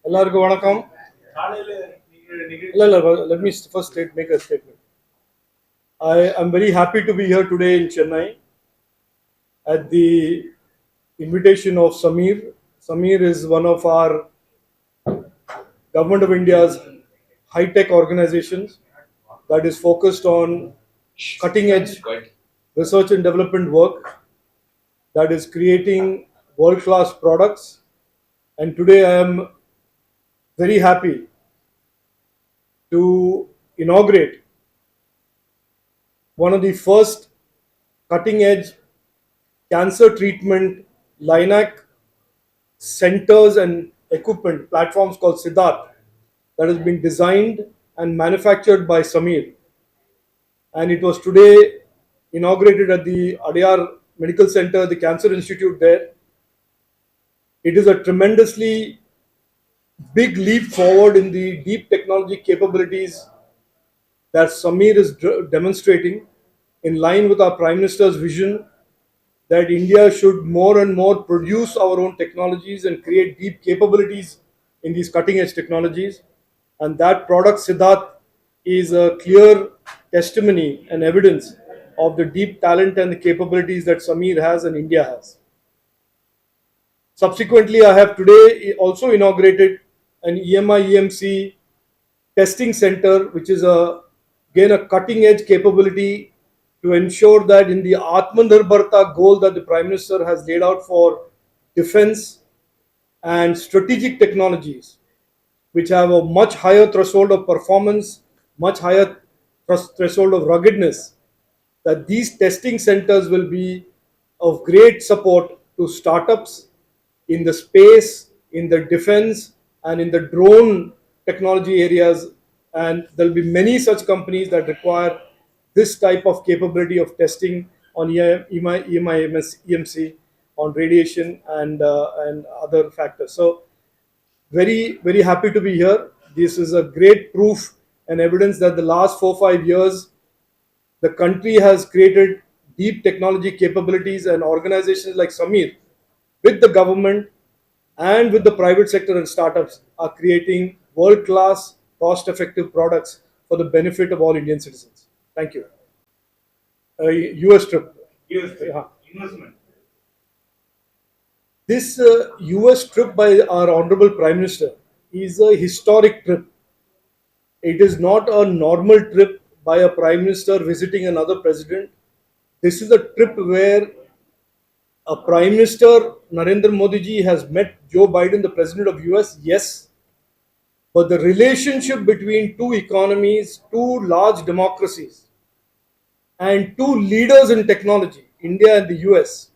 எல்லாருக்கும் வணக்கம். Let me first make a statement. I am very happy to be here today in Chennai at the invitation of Samir. Samir is one of our Government of India's high-tech organizations that is focused on cutting-edge research and development work that is creating world-class products. And today I am very happy to inaugurate one of the first cutting-edge cancer treatment LINAC centers and equipment platforms called Siddharth that has been designed and manufactured by Samir. And it was today inaugurated at the Adyar Medical Center, the Cancer Institute there. It is a tremendously big leap forward in the deep technology capabilities that Samir is demonstrating in line with our Prime Minister's vision that India should more and more produce our own technologies and create deep capabilities in these cutting edge technologies. And that product, Siddharth, is a clear testimony and evidence of the deep talent and the capabilities that Samir has and India has. Subsequently, I have today also inaugurated an EMI EMC testing center, which is again a cutting edge capability to ensure that in the Atmanirbharta goal that the Prime Minister has laid out for defense and strategic technologies, which have a much higher threshold of performance, much higher threshold of ruggedness, that these testing centers will be of great support to startups in the space, in the defense, and in the drone technology areas. And there will be many such companies that require this type of capability of testing on EMC, on radiation and other factors. So very, very happy to be here. This is a great proof and evidence that the last 4-5 years, the country has created deep technology capabilities, and organizations like Samir, with the government and with the private sector and startups, are creating world-class, cost-effective products for the benefit of all Indian citizens. Thank you. US trip. Yeah. Investment. This US trip by our Honorable Prime Minister is a historic trip. It is not a normal trip by a Prime Minister visiting another president. This is a trip where a Prime Minister, Narendra Modi ji, has met Joe Biden, the President of US, yes. But the relationship between two economies, two large democracies, and two leaders in technology, India and the US,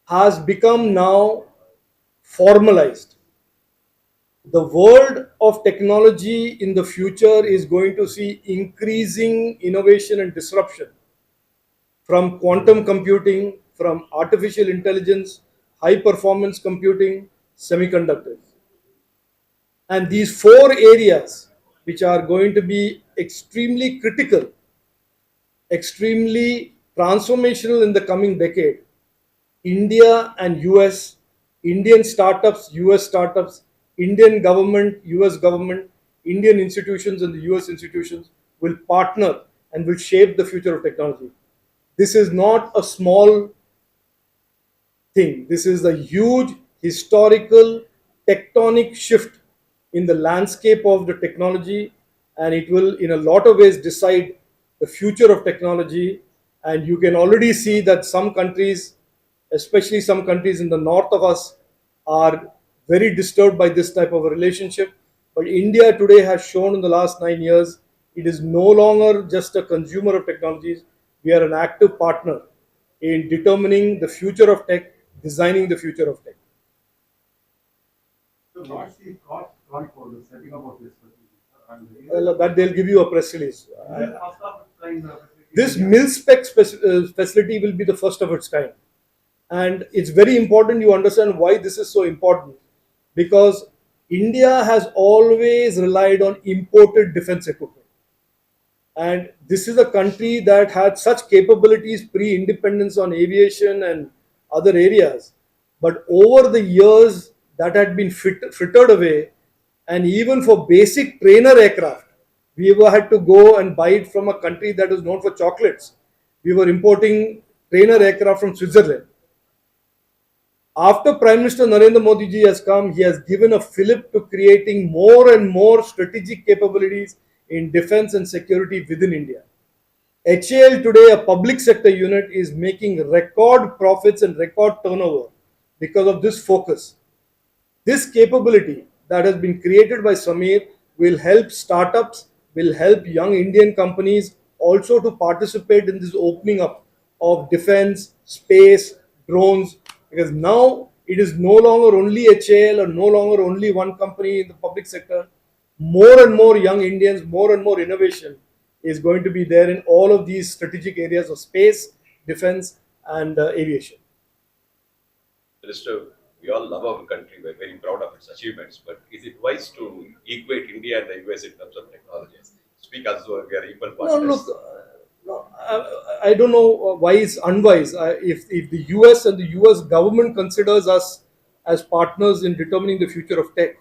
has become now formalized. The world of technology in the future is going to see increasing innovation and disruption from quantum computing, from artificial intelligence, high performance computing, semiconductors. And these four areas, which are going to be extremely critical, extremely transformational in the coming decade, India and US, Indian startups, US startups, Indian government, US government, Indian institutions, and the US institutions will partner and will shape the future of technology. This is not a small thing. This is a huge historical tectonic shift in the landscape of the technology, and it will, in a lot of ways, decide the future of technology. And you can already see that some countries, especially some countries in the north of us, are very disturbed by this type of a relationship. But India today has shown in the last 9 years it is no longer just a consumer of technologies. We are an active partner in determining the future of tech, designing the future of tech. So what's the cost for the setting up of this facility? Well, that they'll give you a press release. First of its kind This mil-spec facility will be the first of its kind. And it's very important you understand why this is so important. Because India has always relied on imported defense equipment. And this is a country that had such capabilities pre-independence on aviation and other areas. But over the years, that had been frittered away. And even for basic trainer aircraft, we had to go and buy it from a country that is known for chocolates. We were importing trainer aircraft from Switzerland. After Prime Minister Narendra Modi ji has come, he has given a fillip to creating more and more strategic capabilities in defense and security within India. HAL today, a public sector unit, is making record profits and record turnover because of this focus. This capability that has been created by Samir will help startups, will help young Indian companies also to participate in this opening up of defense, space, drones, because now it is no longer only HAL or no longer only one company in the public sector. More and more young Indians, more and more innovation is going to be there in all of these strategic areas of space, defense, and aviation. Minister, we all love our country. We're very proud of its achievements. But is it wise to equate India and the US in terms of technology? Speak as though we are equal No, partners. look, no, I don't know wise, unwise. If the US and the US government considers us as partners in determining the future of tech,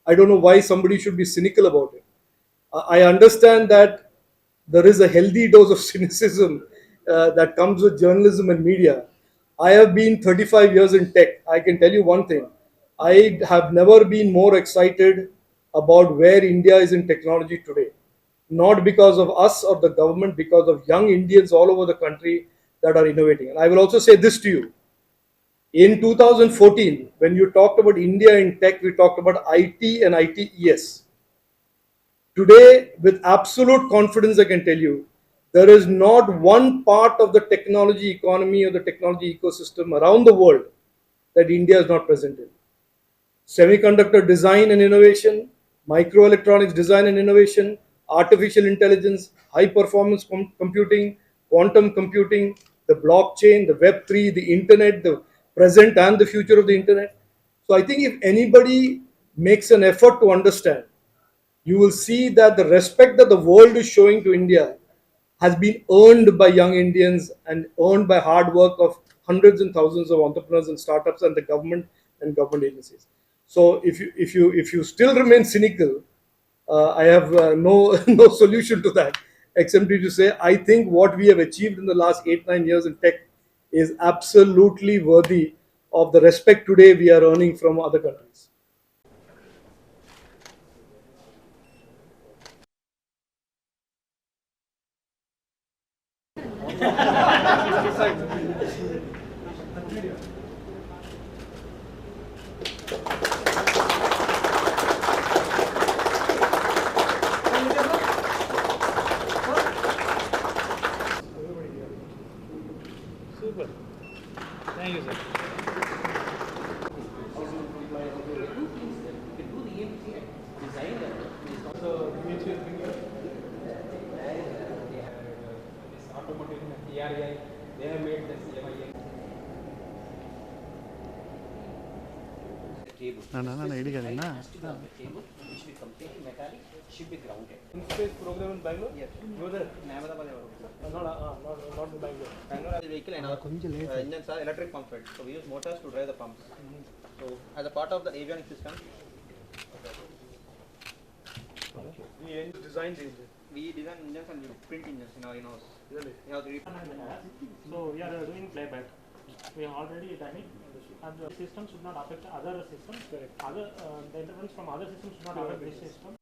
I don't know why somebody should be cynical about it. I understand that there is a healthy dose of cynicism that comes with journalism and media. I have been 35 years in tech. I can tell you one thing. I have never been more excited about where India is in technology today. Not because of us or the government, because of young Indians all over the country that are innovating. And I will also say this to you. In 2014, when you talked about India in tech, we talked about IT and ITES. Today, with absolute confidence, I can tell you, there is not one part of the technology economy or the technology ecosystem around the world that India is not present in. Semiconductor design and innovation, microelectronics design and innovation, artificial intelligence, high performance computing, quantum computing, the blockchain, the Web3, the internet, the present and the future of the internet. So I think if anybody makes an effort to understand, you will see that the respect that the world is showing to India has been earned by young Indians and earned by hard work of hundreds and thousands of entrepreneurs and startups and the government and government agencies. So if you still remain cynical, I have no no solution to that except to say I think what we have achieved in the last 8-9 years in tech is absolutely worthy of the respect today we are earning from other countries. Super. Thank you, sir. Automotive ERI, they have made this EMI. Cable. No, idiot, na. Has to be on the cable, which will be completely metallic, should be grounded. Space program in Bangalore? Yes. You were there? Ahmedabad, Not in Bangalore. Bangalore has a vehicle and our engines are electric pump fed. So we use motors to drive the pumps. So as a part of the avionics system, We designed the engine. we design engines and we print engines in our in-house. Really? We have to So we are doing playback. We have already done it, and the system should not affect other systems. Correct. Other the interference from other systems should not affect this system.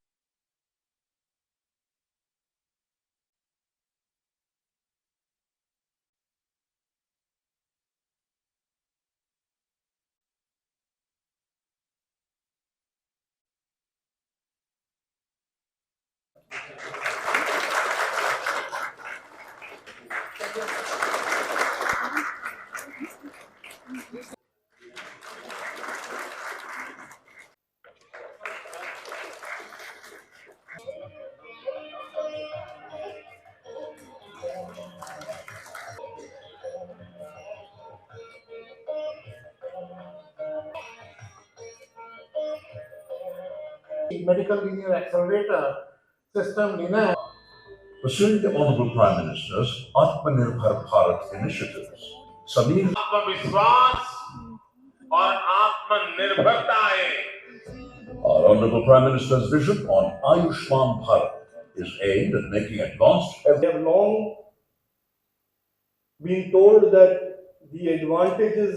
Medical Linear Accelerator System Dina. Pursuing the Honorable Prime Minister's Atmanirbhar Bharat initiatives, Samir आपका विश्वास और आप आत्मनिर्भरता आए। Our Honorable Prime Minister's vision on Ayushman Bharat is aimed at making advanced health. We have long been told that the advantages